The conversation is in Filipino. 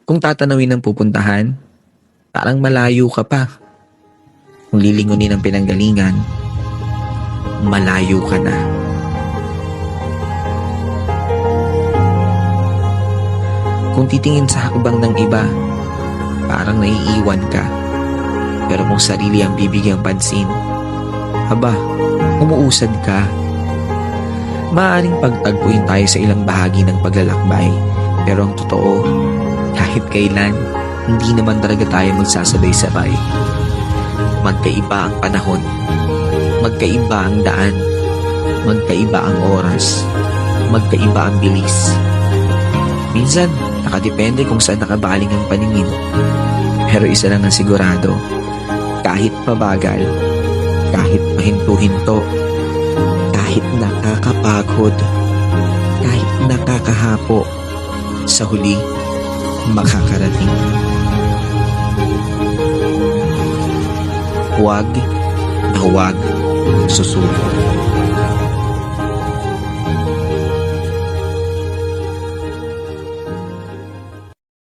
Kung tatanawin ang pupuntahan, parang malayo ka pa. Kung lilingunin ang pinanggalingan, malayo ka na. Kung titingin sa hakbang ng iba, parang naiiwan ka. Pero kung sarili ang bibigyang pansin, aba, umuusad ka. Maaaring pagtagpuin tayo sa ilang bahagi ng paglalakbay, pero ang totoo, kahit kailan, hindi naman talaga tayo magsasabay-sabay. Magkaiba ang panahon, magkaiba ang daan, magkaiba ang oras, magkaiba ang bilis. Minsan, nakadepende kung saan nakabaling ang paningin. Pero isa lang ang sigurado, kahit pabagal, kahit pahinto-hinto, kahit nakakapagod, kahit nakakahapo, sa huli, makakarating. Huwag na huwag susuko.